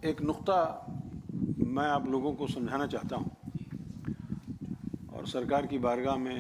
ایک نقطہ میں آپ لوگوں کو سمجھانا چاہتا ہوں، اور سرکار کی بارگاہ میں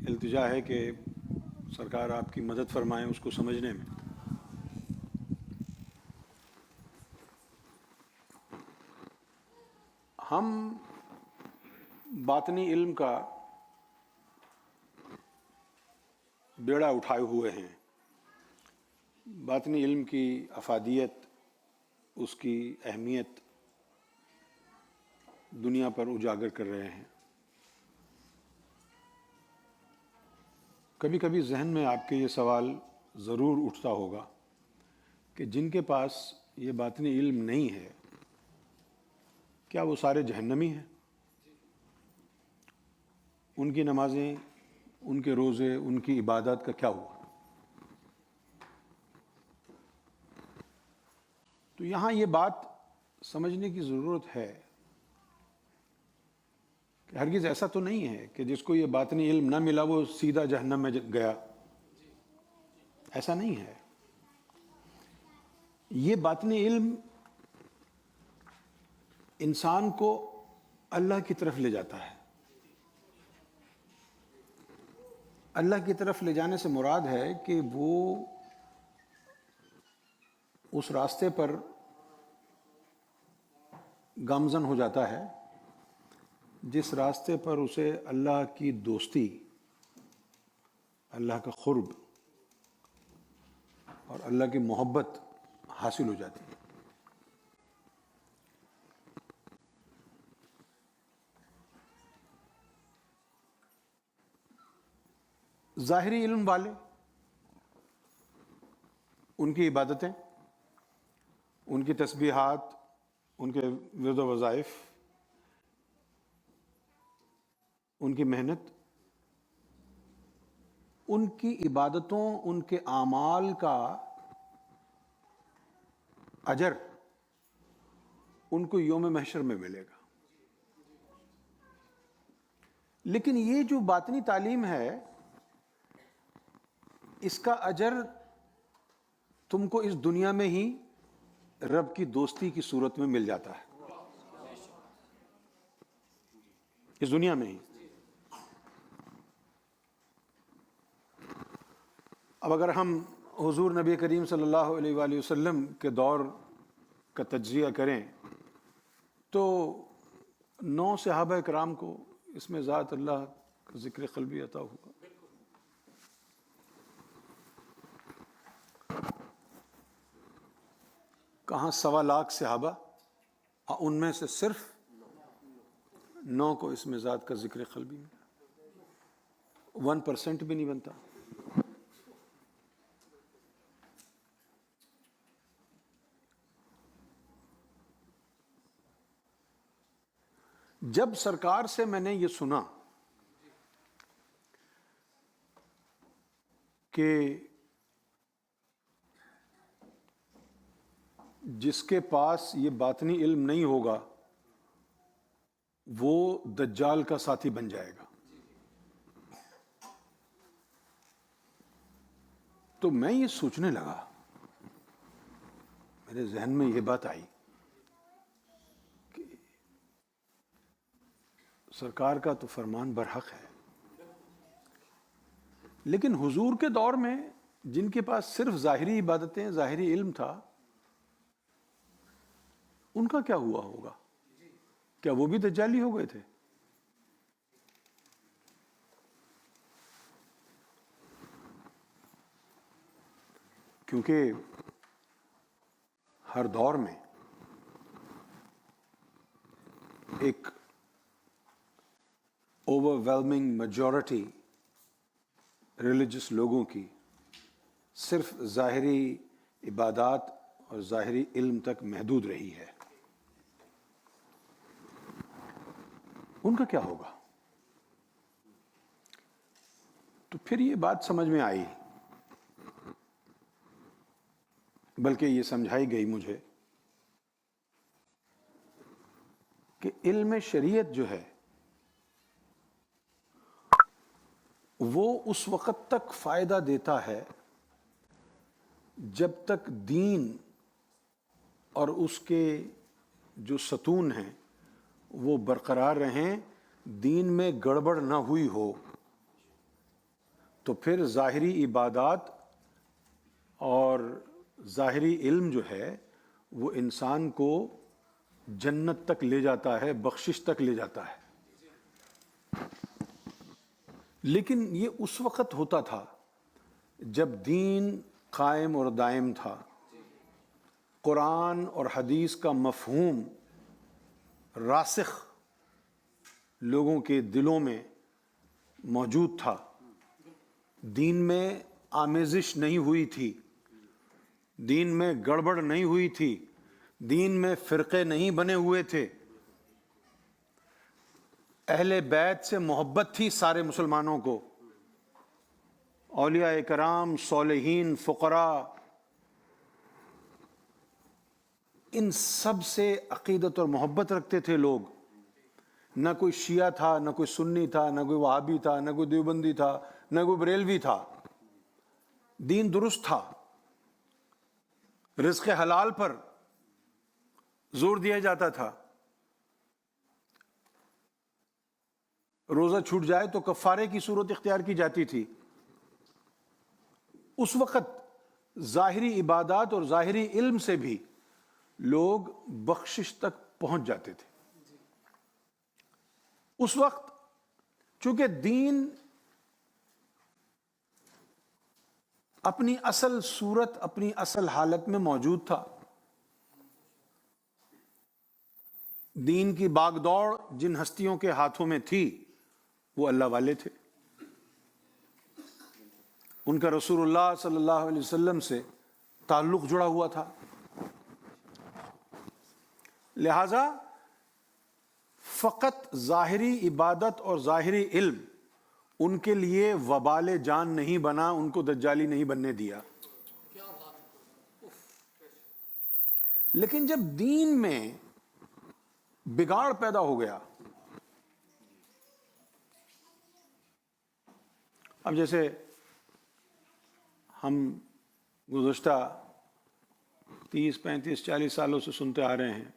التجا ہے کہ سرکار آپ کی مدد فرمائیں اس کو سمجھنے میں۔ ہم باطنی علم کا بیڑا اٹھائے ہوئے ہیں، باطنی علم کی افادیت، اس کی اہمیت دنیا پر اجاگر کر رہے ہیں۔ کبھی کبھی ذہن میں آپ کے یہ سوال ضرور اٹھتا ہوگا کہ جن کے پاس یہ باطنی علم نہیں ہے، کیا وہ سارے جہنمی ہیں؟ ان کی نمازیں، ان کے روزے، ان کی عبادات کا کیا ہوا؟ تو یہاں یہ بات سمجھنے کی ضرورت ہے کہ ہرگز ایسا تو نہیں ہے کہ جس کو یہ باطنی علم نہ ملا وہ سیدھا جہنم میں گیا۔ ایسا نہیں ہے۔ یہ باطنی علم انسان کو اللہ کی طرف لے جاتا ہے۔ اللہ کی طرف لے جانے سے مراد ہے کہ وہ اس راستے پر گامزن ہو جاتا ہے جس راستے پر اسے اللہ کی دوستی، اللہ کا قرب اور اللہ کی محبت حاصل ہو جاتی ہے۔ ظاہری علم والے، ان کی عبادتیں، ان کی تسبیحات، ان کے ورد و وظائف، ان کی محنت، ان کی عبادتوں، ان کے اعمال کا اجر ان کو یوم محشر میں ملے گا۔ لیکن یہ جو باطنی تعلیم ہے، اس کا اجر تم کو اس دنیا میں ہی رب کی دوستی کی صورت میں مل جاتا ہے، اس دنیا میں ہی۔ اب اگر ہم حضور نبی کریم صلی اللہ علیہ وآلہ وسلم کے دور کا تجزیہ کریں تو 9 صحابہ کرام کو اس میں ذات اللہ کا ذکر قلبی عطا ہوا۔ کہاں 1.25 لاکھ صحابہ، ان میں سے صرف 9 کو اس میں ذات کا ذکر قلبی ملا۔ 1% بھی نہیں بنتا۔ جب سرکار سے میں نے یہ سنا کہ جس کے پاس یہ باطنی علم نہیں ہوگا وہ دجال کا ساتھی بن جائے گا، تو میں یہ سوچنے لگا، میرے ذہن میں یہ بات آئی کہ سرکار کا تو فرمان برحق ہے، لیکن حضور کے دور میں جن کے پاس صرف ظاہری عبادتیں، ظاہری علم تھا، ان کا کیا ہوا ہوگا؟ کیا وہ بھی دجالی ہو گئے تھے؟ کیونکہ ہر دور میں ایک اوور ویلمنگ میجورٹی ریلیجس لوگوں کی صرف ظاہری عبادات اور ظاہری علم تک محدود رہی ہے۔ ان کا کیا ہوگا؟ تو پھر یہ بات سمجھ میں آئی، بلکہ یہ سمجھائی گئی مجھے کہ علم شریعت جو ہے وہ اس وقت تک فائدہ دیتا ہے جب تک دین اور اس کے جو ستون ہیں وہ برقرار رہیں، دین میں گڑبڑ نہ ہوئی ہو، تو پھر ظاہری عبادات اور ظاہری علم جو ہے وہ انسان کو جنت تک لے جاتا ہے، بخشش تک لے جاتا ہے۔ لیکن یہ اس وقت ہوتا تھا جب دین قائم اور دائم تھا، قرآن اور حدیث کا مفہوم راسخ لوگوں کے دلوں میں موجود تھا، دین میں آمیزش نہیں ہوئی تھی، دین میں گڑبڑ نہیں ہوئی تھی، دین میں فرقے نہیں بنے ہوئے تھے، اہل بیت سے محبت تھی سارے مسلمانوں کو، اولیاء کرام، صالحین، فقراء، ان سب سے عقیدت اور محبت رکھتے تھے لوگ۔ نہ کوئی شیعہ تھا، نہ کوئی سنی تھا، نہ کوئی وہابی تھا، نہ کوئی دیوبندی تھا، نہ کوئی بریلوی تھا۔ دین درست تھا، رزق حلال پر زور دیا جاتا تھا، روزہ چھوٹ جائے تو کفارے کی صورت اختیار کی جاتی تھی۔ اس وقت ظاہری عبادات اور ظاہری علم سے بھی لوگ بخشش تک پہنچ جاتے تھے۔ اس وقت چونکہ دین اپنی اصل صورت، اپنی اصل حالت میں موجود تھا، دین کی باغ دوڑ جن ہستیوں کے ہاتھوں میں تھی وہ اللہ والے تھے، ان کا رسول اللہ صلی اللہ علیہ وسلم سے تعلق جڑا ہوا تھا، لہذا فقط ظاہری عبادت اور ظاہری علم ان کے لیے وبال جان نہیں بنا، ان کو دجالی نہیں بننے دیا۔ لیکن جب دین میں بگاڑ پیدا ہو گیا، اب جیسے ہم گزشتہ 30، 35، 40 سالوں سے سنتے آ رہے ہیں،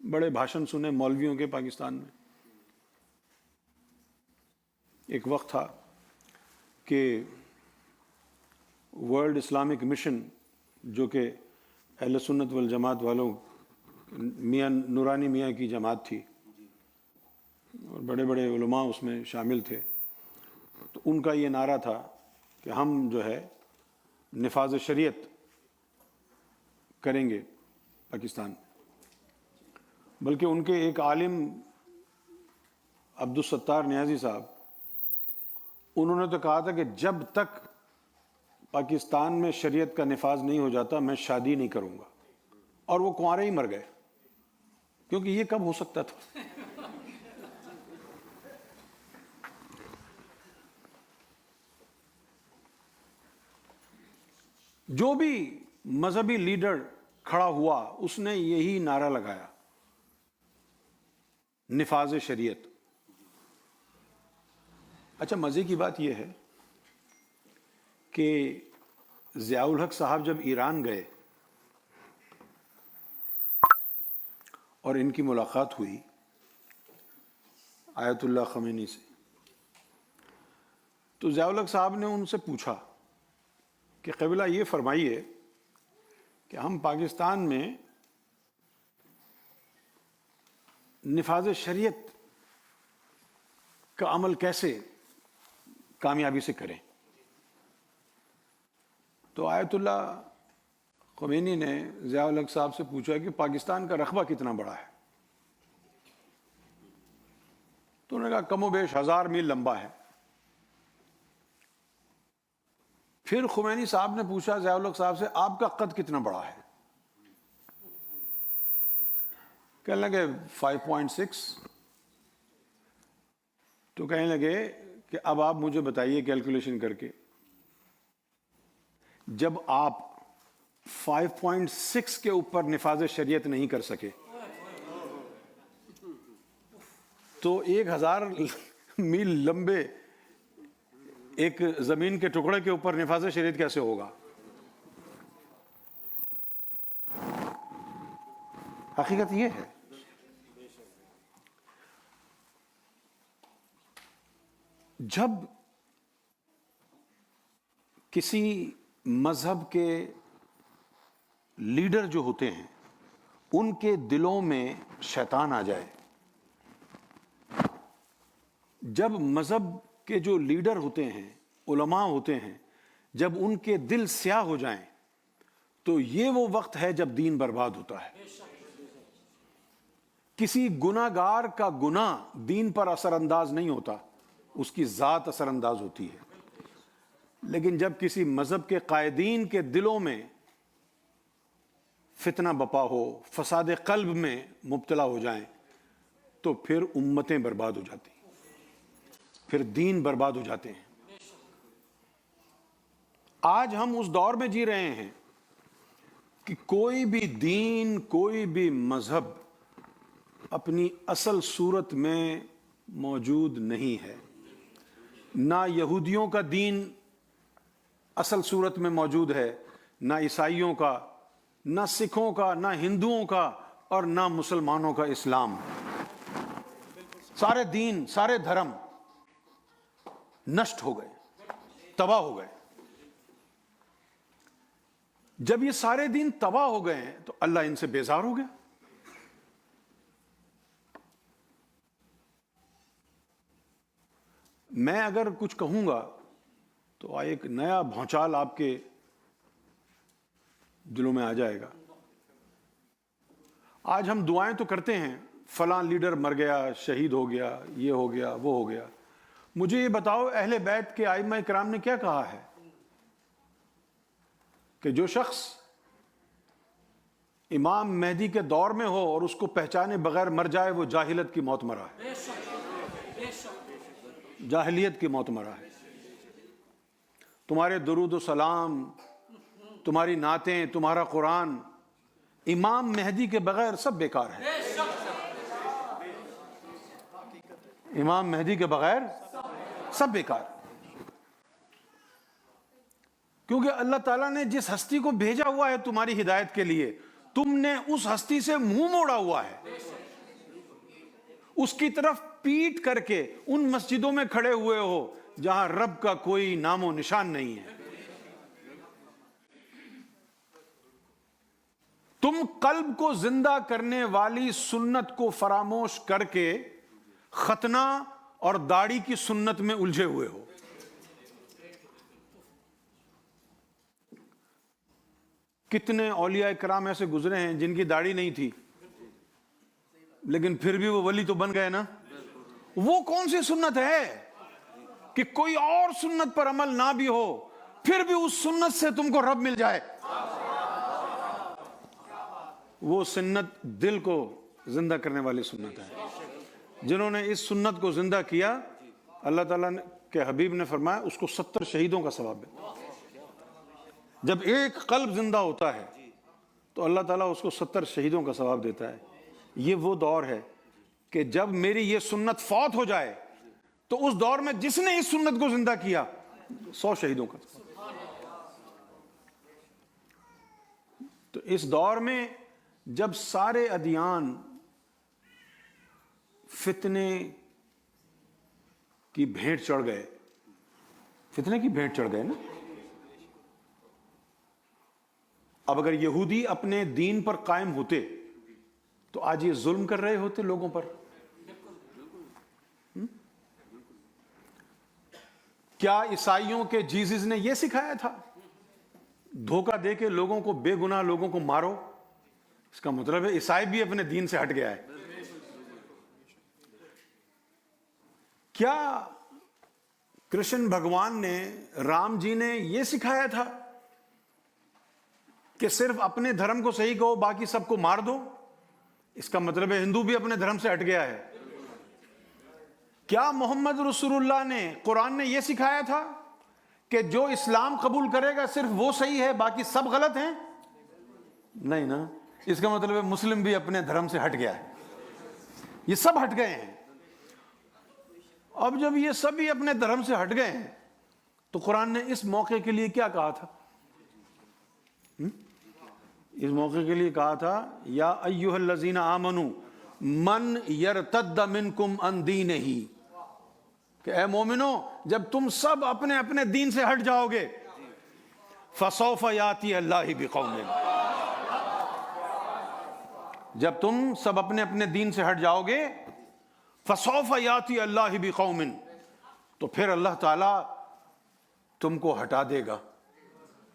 بڑے بھاشن سنے مولویوں کے پاکستان میں۔ ایک وقت تھا کہ ورلڈ اسلامک مشن، جو کہ اہل سنت والجماعت والوں، میاں نورانی میاں کی جماعت تھی اور بڑے بڑے علماء اس میں شامل تھے، تو ان کا یہ نعرہ تھا کہ ہم جو ہے نفاذ شریعت کریں گے پاکستان۔ بلکہ ان کے ایک عالم عبدالستار نیازی صاحب، انہوں نے تو کہا تھا کہ جب تک پاکستان میں شریعت کا نفاذ نہیں ہو جاتا میں شادی نہیں کروں گا، اور وہ کنوارے ہی مر گئے، کیونکہ یہ کب ہو سکتا تھا۔ جو بھی مذہبی لیڈر کھڑا ہوا اس نے یہی نعرہ لگایا، نفاذ شریعت۔ اچھا، مزے کی بات یہ ہے کہ ضیاء الحق صاحب جب ایران گئے اور ان کی ملاقات ہوئی آیت اللہ خمینی سے، تو ضیاء الحق صاحب نے ان سے پوچھا کہ قبلہ یہ فرمائیے کہ ہم پاکستان میں نفاذ شریعت کا عمل کیسے کامیابی سے کریں؟ تو آیت اللہ خمینی نے ضیاء الحق صاحب سے پوچھا کہ پاکستان کا رقبہ کتنا بڑا ہے؟ تو انہوں نے کہا کم و بیش 1000 میل لمبا ہے۔ پھر خمینی صاحب نے پوچھا ضیاء الحق صاحب سے آپ کا قد کتنا بڑا ہے؟ کہنے لگے 5.6۔ تو کہنے لگے کہ اب آپ مجھے بتائیے کیلکولیشن کر کے، جب آپ 5.6 کے اوپر نفاذ شریعت نہیں کر سکے تو 1000 میل لمبے ایک زمین کے ٹکڑے کے اوپر نفاذ شریعت کیسے ہوگا؟ حقیقت یہ ہے. جب کسی مذہب کے لیڈر جو ہوتے ہیں ان کے دلوں میں شیطان آ جائے، جب مذہب کے جو لیڈر ہوتے ہیں، علماء ہوتے ہیں، جب ان کے دل سیاہ ہو جائیں تو یہ وہ وقت ہے جب دین برباد ہوتا ہے. کسی گناہ گار کا گناہ دین پر اثر انداز نہیں ہوتا، اس کی ذات اثر انداز ہوتی ہے. لیکن جب کسی مذہب کے قائدین کے دلوں میں فتنہ بپا ہو، فساد قلب میں مبتلا ہو جائیں تو پھر امتیں برباد ہو جاتی ہیں، پھر دین برباد ہو جاتے ہیں. آج ہم اس دور میں جی رہے ہیں کہ کوئی بھی دین، کوئی بھی مذہب اپنی اصل صورت میں موجود نہیں ہے. نہ یہودیوں کا دین اصل صورت میں موجود ہے، نہ عیسائیوں کا، نہ سکھوں کا، نہ ہندوؤں کا، اور نہ مسلمانوں کا اسلام. سارے دین، سارے دھرم نشٹ ہو گئے، تباہ ہو گئے. جب یہ سارے دین تباہ ہو گئے ہیں تو اللہ ان سے بیزار ہو گیا. میں اگر کچھ کہوں گا تو ایک نیا بھونچال آپ کے دلوں میں آ جائے گا. آج ہم دعائیں تو کرتے ہیں، فلاں لیڈر مر گیا، شہید ہو گیا، یہ ہو گیا، وہ ہو گیا. مجھے یہ بتاؤ اہل بیت کے ائمہ کرام نے کیا کہا ہے کہ جو شخص امام مہدی کے دور میں ہو اور اس کو پہچانے بغیر مر جائے وہ جاہلیت کی موت مرا ہے، جاہلیت کی موت مرا ہے. تمہارے درود و سلام، تمہاری نعتیں، تمہارا قرآن امام مہدی کے بغیر سب بیکار ہے. امام مہدی کے بغیر سب بیکار. کیونکہ اللہ تعالیٰ نے جس ہستی کو بھیجا ہوا ہے تمہاری ہدایت کے لیے، تم نے اس ہستی سے منہ موڑا ہوا ہے، اس کی طرف پیٹ کر کے ان مسجدوں میں کھڑے ہوئے ہو جہاں رب کا کوئی نام و نشان نہیں ہے. تم قلب کو زندہ کرنے والی سنت کو فراموش کر کے ختنہ اور داڑھی کی سنت میں الجھے ہوئے ہو. کتنے اولیاء کرام ایسے گزرے ہیں جن کی داڑھی نہیں تھی لیکن پھر بھی وہ ولی تو بن گئے نا. وہ کون سی سنت ہے کہ کوئی اور سنت پر عمل نہ بھی ہو پھر بھی اس سنت سے تم کو رب مل جائے؟ وہ سنت دل کو زندہ کرنے والی سنت ہے. جنہوں نے اس سنت کو زندہ کیا، اللہ تعالیٰ کے حبیب نے فرمایا اس کو 70 شہیدوں کا ثواب ہے. جب ایک قلب زندہ ہوتا ہے تو اللہ تعالیٰ اس کو 70 شہیدوں کا ثواب دیتا ہے. یہ وہ دور ہے کہ جب میری یہ سنت فوت ہو جائے تو اس دور میں جس نے اس سنت کو زندہ کیا 100 شہیدوں کا. تو اس دور میں جب سارے ادیان فتنے کی بھیٹ چڑھ گئے، فتنے کی بھیٹ چڑھ گئے نا. اب اگر یہودی اپنے دین پر قائم ہوتے تو آج یہ ظلم کر رہے ہوتے لوگوں پر. کیا عیسائیوں کے جیزس نے یہ سکھایا تھا دھوکہ دے کے لوگوں کو، بے گناہ لوگوں کو مارو؟ اس کا مطلب ہے عیسائی بھی اپنے دین سے ہٹ گیا ہے. کیا کرشن بھگوان نے، رام جی نے یہ سکھایا تھا کہ صرف اپنے دھرم کو صحیح کہو باقی سب کو مار دو؟ اس کا مطلب ہے ہندو بھی اپنے دھرم سے ہٹ گیا ہے. کیا محمد رسول اللہ نے، قرآن نے یہ سکھایا تھا کہ جو اسلام قبول کرے گا صرف وہ صحیح ہے باقی سب غلط ہیں؟ نہیں نا. اس کا مطلب ہے مسلم بھی اپنے دھرم سے ہٹ گیا ہے. یہ سب ہٹ گئے ہیں. اب جب یہ سب ہی اپنے دھرم سے ہٹ گئے ہیں تو قرآن نے اس موقع کے لیے کیا کہا تھا؟ اس موقع کے لیے کہا تھا یا ایھا الذین آمنوا من یرتد منکم عن دینہ، کہ اے مومنو جب تم سب اپنے اپنے دین سے ہٹ جاؤ گے، فسوف یاتی اللہ بقوم، جب تم سب اپنے اپنے دین سے ہٹ جاؤ گے، فسوف یاتی اللہ بقوم، تو پھر اللہ تعالیٰ تم کو ہٹا دے گا،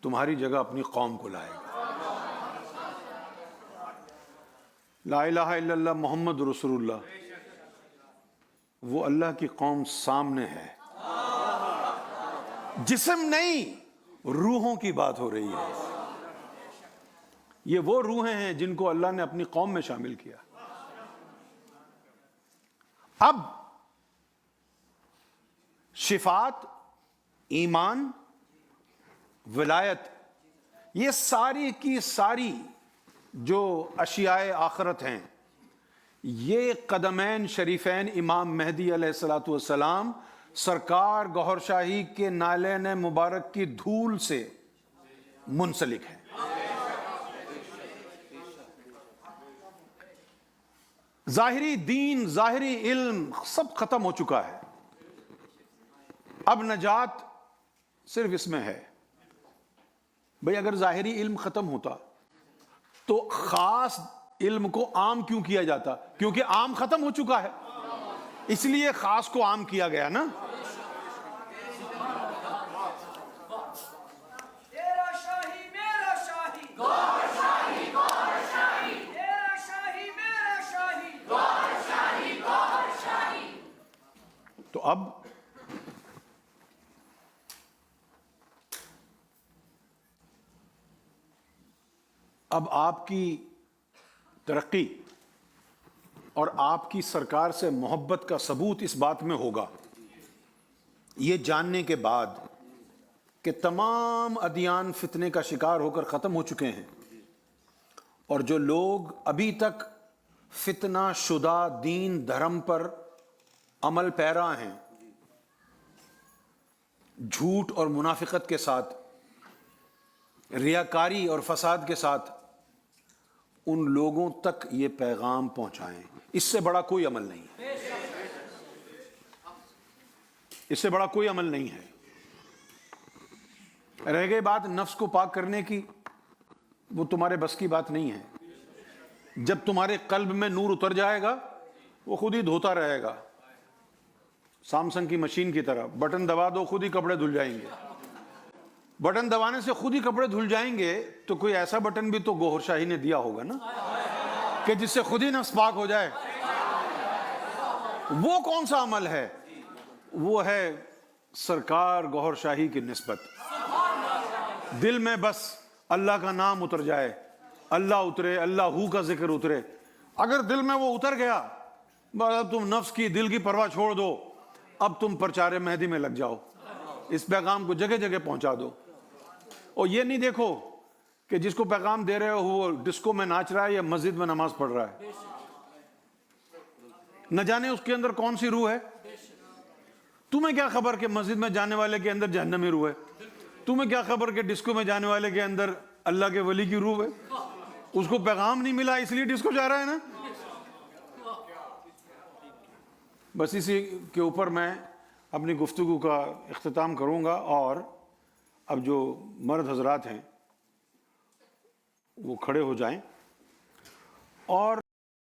تمہاری جگہ اپنی قوم کو لائے گا۔ لا الہ الا اللہ محمد رسول اللہ، وہ اللہ کی قوم سامنے ہے، جسم نہیں روحوں کی بات ہو رہی ہے۔ یہ وہ روحیں ہیں جن کو اللہ نے اپنی قوم میں شامل کیا۔ اب شفاعت، ایمان، ولایت، یہ ساری کی ساری جو اشیاء آخرت ہیں، یہ قدمین شریفین امام مہدی علیہ الصلوۃ والسلام سرکار گوہر شاہی کے نالین مبارک کی دھول سے منسلک ہیں۔ ظاہری دین، ظاہری علم سب ختم ہو چکا ہے، اب نجات صرف اس میں ہے۔ بھئی اگر ظاہری علم ختم ہوتا تو خاص علم کو عام کیوں کیا جاتا؟ کیونکہ عام ختم ہو چکا ہے، اس لیے خاص کو عام کیا گیا نا۔ تو اب آپ کی ترقی اور آپ کی سرکار سے محبت کا ثبوت اس بات میں ہوگا، یہ جاننے کے بعد کہ تمام ادیان فتنے کا شکار ہو کر ختم ہو چکے ہیں، اور جو لوگ ابھی تک فتنہ شدہ دین دھرم پر عمل پیرا ہیں، جھوٹ اور منافقت کے ساتھ، ریاکاری اور فساد کے ساتھ، ان لوگوں تک یہ پیغام پہنچائیں۔ اس سے بڑا کوئی عمل نہیں ہے، اس سے بڑا کوئی عمل نہیں ہے۔ رہ گئی بات نفس کو پاک کرنے کی، وہ تمہارے بس کی بات نہیں ہے۔ جب تمہارے قلب میں نور اتر جائے گا، وہ خود ہی دھوتا رہے گا، سامسنگ کی مشین کی طرح، بٹن دبا دو خود ہی کپڑے دھل جائیں گے۔ بٹن دبانے سے خود ہی کپڑے دھل جائیں گے، تو کوئی ایسا بٹن بھی تو گوہر شاہی نے دیا ہوگا نا، کہ جس سے خود ہی نفس پاک ہو جائے۔ وہ کون سا عمل ہے؟ وہ ہے سرکار گوہر شاہی کی نسبت۔ دل میں بس اللہ کا نام اتر جائے، اللہ اترے، اللہ ہو کا ذکر اترے۔ اگر دل میں وہ اتر گیا، اب تم نفس کی دل کی پرواہ چھوڑ دو، اب تم پرچار مہدی میں لگ جاؤ، اس پیغام کو جگہ جگہ پہنچا دو۔ اور یہ نہیں دیکھو کہ جس کو پیغام دے رہے ہو وہ ڈسکو میں ناچ رہا ہے یا مسجد میں نماز پڑھ رہا ہے، نہ جانے اس کے اندر کون سی روح ہے۔ تمہیں کیا خبر کہ مسجد میں جانے والے کے اندر جہنمی روح ہے؟ تمہیں کیا خبر کہ ڈسکو میں جانے والے کے اندر اللہ کے ولی کی روح ہے؟ اس کو پیغام نہیں ملا اس لیے ڈسکو جا رہا ہے نا۔ بس اسی کے اوپر میں اپنی گفتگو کا اختتام کروں گا، اور اب جو مرد حضرات ہیں وہ کھڑے ہو جائیں اور